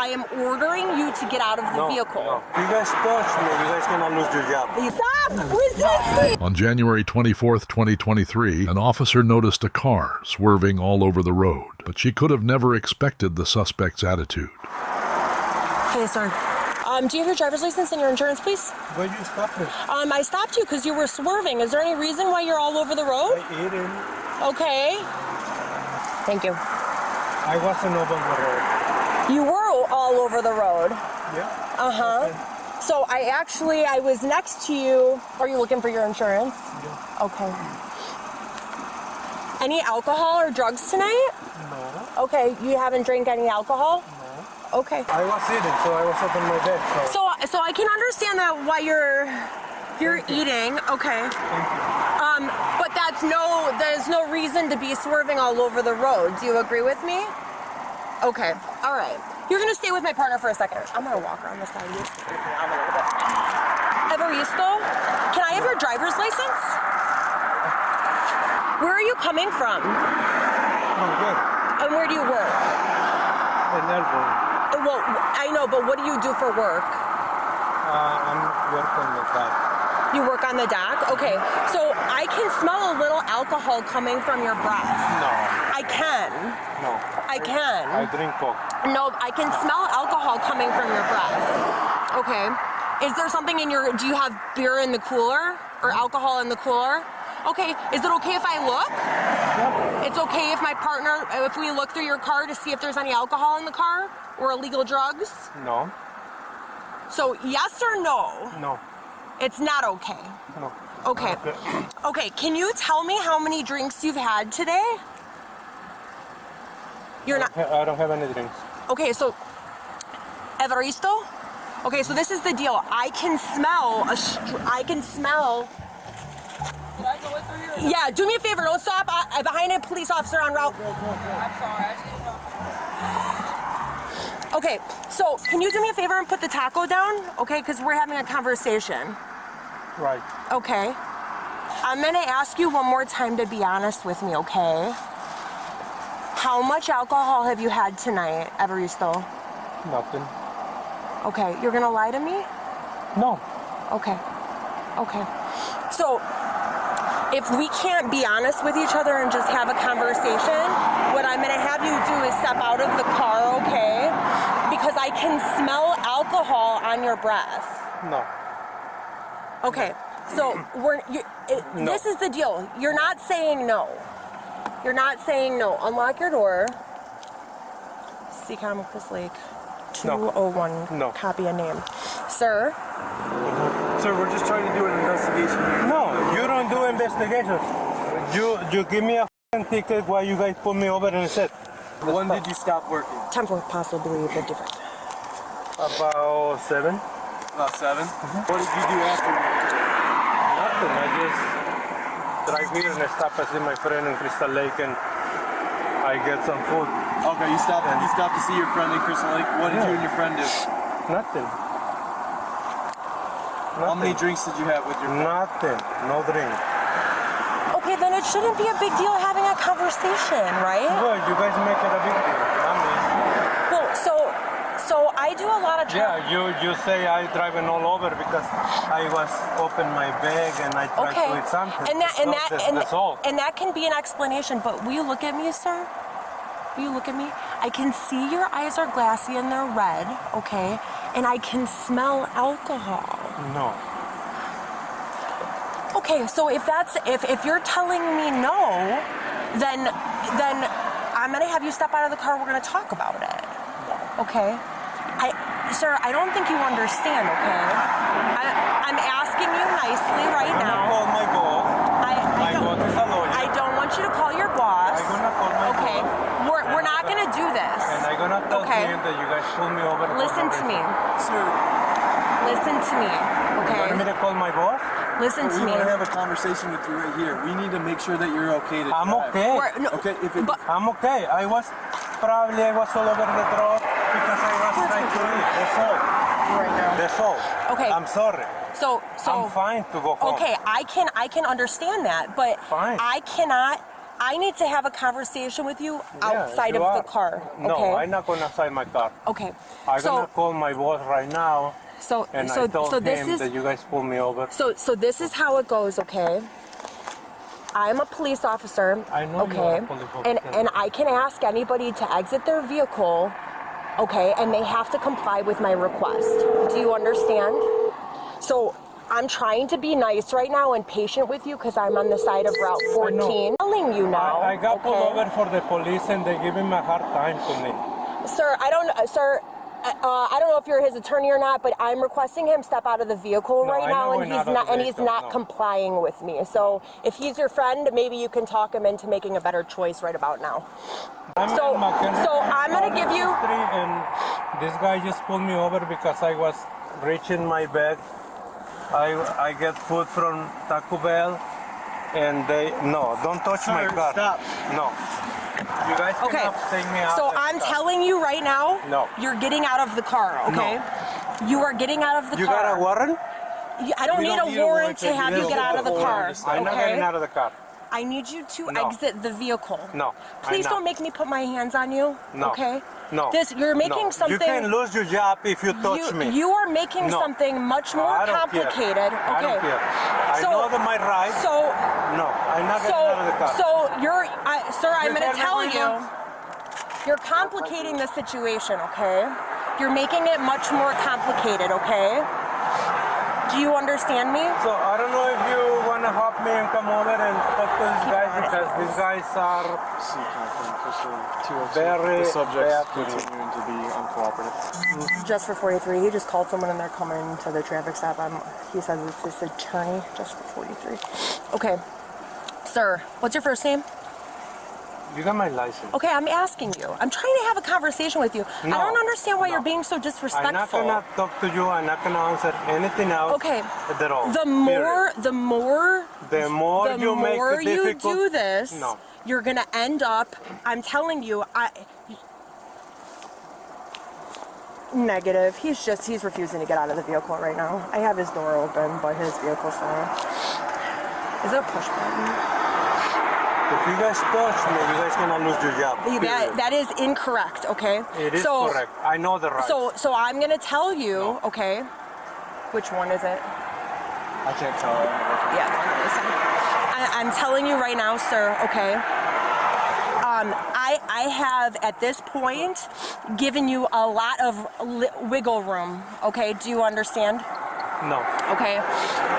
I am ordering you to get out of the vehicle. No. If you guys touch me, you guys gonna lose your job. Stop resisting! On January 24th, 2023, an officer noticed a car swerving all over the road, but she could have never expected the suspect's attitude. Hey, sir. Do you have your driver's license and your insurance, please? Why you stop me? I stopped you because you were swerving. Is there any reason why you're all over the road? I ate it. Okay. Thank you. I wasn't over the road. You were all over the road. Yeah. Uh-huh. Okay. So I was next to you. Are you looking for your insurance? Yeah. Okay. Any alcohol or drugs tonight? No. Okay, you haven't drank any alcohol? No. Okay. I was eating, so I was up in my bed. So I can understand that why you're eating. Okay. Thank you. But there's no reason to be swerving all over the road. Do you agree with me? Okay. All right. You're gonna stay with my partner for a second. I'm gonna walk around the side of you. I'm a little bit. Evaristo, can I have your driver's license? Where are you coming from? I'm good. And where do you work? In Melbourne. Well, I know, but what do you do for work? I'm working with that. You work on the dock? Okay. So I can smell a little alcohol coming from your breath. No. I can. No. I can. I drink Coke. No, I can smell alcohol coming from your breath. Okay. Is there something do you have beer in the cooler or alcohol in the cooler? Okay. Is it okay if I look? Yeah. It's okay if we look through your car to see if there's any alcohol in the car or illegal drugs? No. So yes or no? No. It's not okay. No. Okay. Okay, can you tell me how many drinks you've had today? I don't have any drinks. Okay, so Evaristo? Okay, so this is the deal. I can smell Can I go in through here? Yeah, do me a favor, don't stop behind a police officer on route. I'm sorry, I just didn't know. Okay, so can you do me a favor and put the taco down? Okay, because we're having a conversation. Right. Okay. I'm gonna ask you one more time to be honest with me, okay? How much alcohol have you had tonight, Evaristo? Nothing. Okay, you're gonna lie to me? No. Okay. Okay. So, if we can't be honest with each other and just have a conversation, what I'm gonna have you do is step out of the car, okay? Because I can smell alcohol on your breath. No. Okay, so No. this is the deal. You're not saying no. You're not saying no. Unlock your door. Seacom Chris Lake, 201. No. Copy a name. Sir? Sir, we're just trying to do an investigation here. No, you don't do investigation. You give me a ticket while you guys put me over and said. When did you stop working? Time for possibly a bit different. About 7. About 7? What did you do after work? Nothing. I just drive here and stop and see my friend in Crystal Lake and I get some food. Okay, you stopped to see your friend in Crystal Lake. What did you and your friend do? Nothing. How many drinks did you have with your friend? Nothing. No drink. Okay, then it shouldn't be a big deal having a conversation, right? Good. You guys make it a big deal. Not me. Well, so I do a lot of Yeah, you say I driving all over because I was open my bag and I tried to eat something. That's all. And that can be an explanation, but will you look at me, sir? Will you look at me? I can see your eyes are glassy and they're red, okay? And I can smell alcohol. No. Okay, so if you're telling me no, then I'm gonna have you step out of the car. We're gonna talk about it. Okay? Sir, I don't think you understand, okay? I'm asking you nicely right now. I'm gonna call my boss. My boss is a lawyer. I don't want you to call your boss. I'm gonna call my okay. boss. We're not gonna do this. And I'm gonna tell him that you guys pulled me over. Listen to me. Sir, Listen to me, okay? You want me to call my boss? Listen to we me. want to have a conversation with you right here. We need to make sure that you're okay to drive. I'm okay. Okay, I'm okay. I was all over the road because I was trying to leave. That's all. Right now. That's all. Okay. I'm sorry. So I'm fine to go home. Okay, I can understand that, but Fine. I cannot I need to have a conversation with you Yeah, outside you of are. the car. Okay. No, I'm not gonna side my car. Okay. I'm so gonna call my boss right now, so and so I told so this him is that you guys pulled me over. so this is how it goes. Okay. I'm a police officer. I know you are Okay. a police officer. And I can ask anybody to exit their vehicle. Okay, and they have to comply with my request. Do you understand? So I'm trying to be nice right now and patient with you because I'm on the side of Route 14. Telling you now. I got pulled okay? over for the police, and they give him a hard time to me. Sir, I don't know if you're his attorney or not, but I'm requesting him step out of the vehicle No, right I now, know and we're he's not out not, of the and he's vehicle, not no. complying with me. So if he's your friend, maybe you can talk him into making a better choice right about now. So I'm gonna give you. And this guy just pulled me over because I was reaching my bag. I get food from Taco Bell, and don't touch my car. Stop. No. You guys Okay. cannot take me out. So of the I'm car. telling you right now. No. You're getting out of the car. Okay. You are getting out of the You car. got a warrant? I don't We need don't a need a warrant warrant to to have get you get out of the a car. warrant to I'm not getting Okay. out of the car. I need you to No. exit the vehicle. No. Please I'm don't not. make me put my hands on you. No. Okay. No. You're making No. something. You can lose your job if you touch me. You are making No. something much more I don't complicated. Care. I Okay. don't care. I So- know that my rights. So, No, I'm not getting out of the car. sir, I'm You going to tell tell me you, what you you're complicating the situation, okay? You're making it much more complicated, okay? Do you understand me? So I don't know if you want to help me and come over and talk to these guys because these guys are very The subject bad. continuing to be uncooperative. Just for 43, he just called someone and they're coming to the traffic stop. He says it's his attorney, just for 43. Okay. Sir, what's your first name? You got my license. Okay, I'm asking you. I'm trying to have a conversation with you. No. I don't understand why No. you're being so I'm not disrespectful. gonna talk to you. I'm not gonna answer anything else. Okay. At all. The more Period. the more make it you difficult. do this, No. you're gonna end up. I'm telling you, negative. He's refusing to get out of the vehicle right now. I have his door open, but his vehicle's not. Is there a push button? If you guys touch me, you guys gonna lose your job. Period. That is incorrect. Okay. It is correct. I know the right. So I'm gonna tell you. Okay. Which one is it? I can't tell. Yeah, I'm telling you right now, sir, okay? I have, at this point, given you a lot of wiggle room, okay? Do you understand? No. Okay?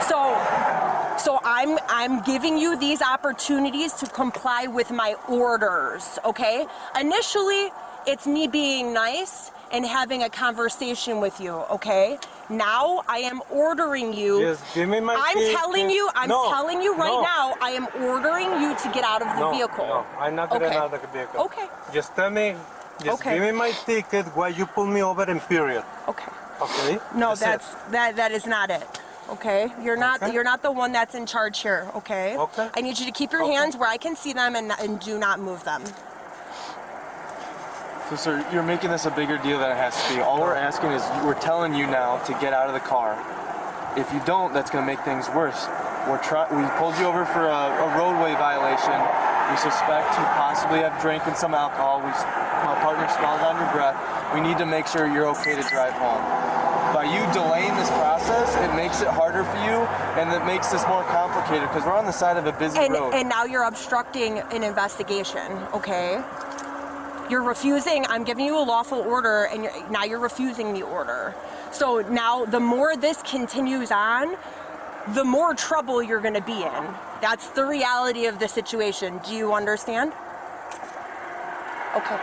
So I'm giving you these opportunities to comply with my orders, okay? Initially, it's me being nice and having a conversation with you, okay? Now I am ordering you. Just give me my I'm key. telling you right No. now, I am ordering you to get out of the vehicle. No, I'm not getting Okay. out of the vehicle. Okay. Just tell me, Okay. give me my ticket while you pull me over and period. Okay. Okay? No, That's that is not it. Okay? You're not the one that's in charge here, okay? Okay. I need you to keep your hands where I can see them and do not move them. So, sir, you're making this a bigger deal than it has to be. All we're asking is, we're telling you now to get out of the car. If you don't, that's going to make things worse. We pulled you over for a roadway violation. We suspect you possibly have drinking some alcohol. My partner smelled on your breath. We need to make sure you're okay to drive home. By you delaying this process, it makes it harder for you, and it makes this more complicated because we're on the side of a busy road. And now you're obstructing an investigation, okay? You're refusing, I'm giving you a lawful order, and now you're refusing the order. So now the more this continues on, the more trouble you're going to be in. That's the reality of the situation. Do you understand? Okay.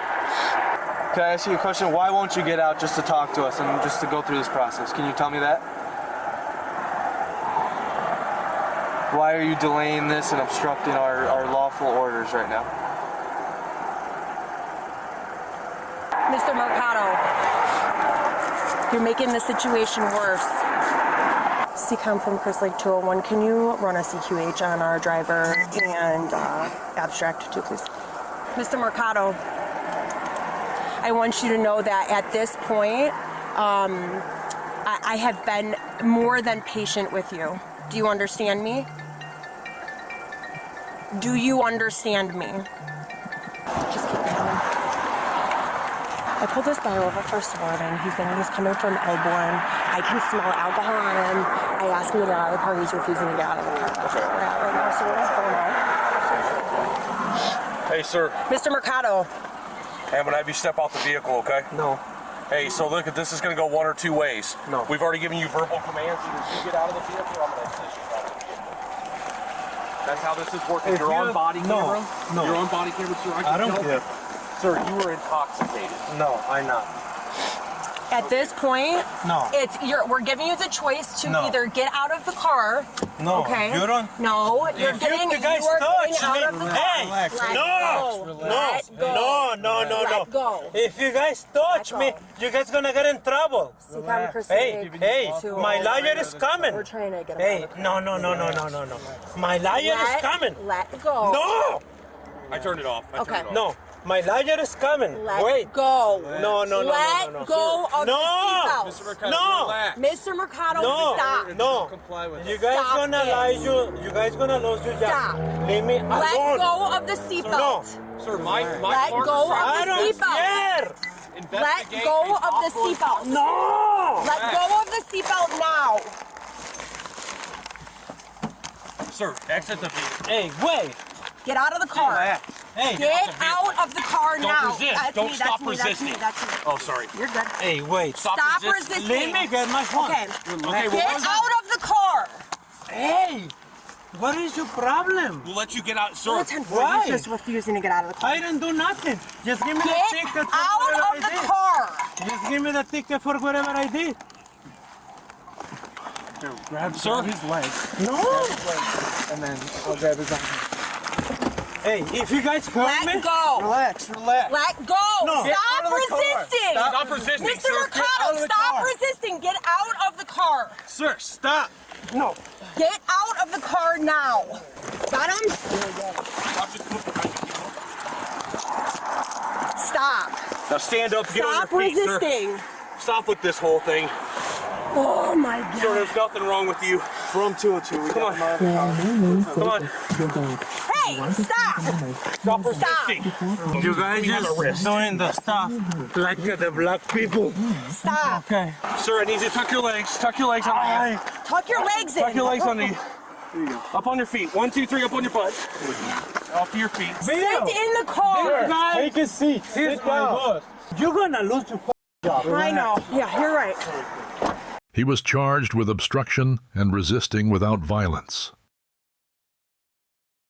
Can I ask you a question? Why won't you get out just to talk to us and just to go through this process? Can you tell me that? Why are you delaying this and obstructing our lawful orders right now? Mr. Mercado, you're making the situation worse. CCOM from Chris Lake 201, can you run a CQH on our driver and abstract too, please? Mr. Mercado, I want you to know that at this point, I have been more than patient with you. Do you understand me? Do you understand me? Just keep coming. I pulled this guy over for swerving. He's saying he's coming from Elborn. I can smell alcohol on him. I asked him to get out of the car. He's refusing to get out of the car. That's where we're at right now. So what is going on? Hey, sir. Mr. Mercado. Hey, I'm gonna have you step out the vehicle, okay? No. Hey, so look, this is gonna go one or two ways. No. We've already given you verbal commands. Either you get out of the vehicle or I'm gonna assist you out of the vehicle. That's how this is working. You're on body camera. No. You're on body camera, sir. I don't care. Sir, you were intoxicated. No, I'm not. At this point, No. we're giving you the choice to No. either get out of the car. No, Okay. you don't. No, you're If getting. you guys You are getting touch out me, of the car. hey, Let no, go. Let go. no. Let go. If you guys touch Let me, go. you guys gonna get in trouble. See, I'm Hey, proceeding hey, to- my lawyer is coming. We're trying to get him Hey, out of the no. My lawyer is coming. Let go. No, I turned it off. I turned Okay. it off. no, my lawyer is coming. Let Wait. go. No. Let go of the seatbelt. No. Mr. Mercado, No, stop. no. Comply with You guys Stop gonna it. you guys gonna lose your job. Stop. Leave me alone. Let go of the seatbelt. Sir, my Let partner's go of trying I the to don't seatbelt. care. Let investigate go a of the possible seatbelt. No. Let go of the seatbelt now. Sir, exit the vehicle. Hey, wait. Get out of the car. Hey, Get out of the car Don't now. resist. That's Don't me, stop that's me, resisting. That's me. Oh, sorry. You're good. hey, wait. Stop resisting. Let me get my phone. Okay. Okay, Get well, out of the car. Hey, what is your problem? we'll let you get out, sir. Why? He's just refusing to get out of the car. I didn't do nothing. Just give me the Get ticket for out whatever of I the did. car. Just give me the ticket for whatever I did. grab his leg, No. and then I'll grab his arm. Hey, if you guys hurt me, Let go. Relax. Let go. No. Get Stop out of the car. resisting. Stop resisting, Mr. sir. Get out Mercado, of the stop car. resisting. Get out of the car. sir, stop. No. Get out of the car now. Got him? Stop. Now stand up, get Stop on your feet, resisting. sir. Stop with this whole thing. Oh my Sir, God. there's nothing wrong with you. From 202. We Come got on. him out of the car. Come on. Hey, stop. Stop resisting. You guys just doing the stuff like the black people. Stop. Okay. Sir, I need you to tuck your legs. Tuck your legs on Tuck your legs in. Tuck your legs on the up on your feet. 1, 2, 3, up on your butt. Off to your feet. Sit in the car. Guys, Take a seat. sit down. You're gonna lose your job. I know. Yeah, you're right. He was charged with obstruction and resisting without violence.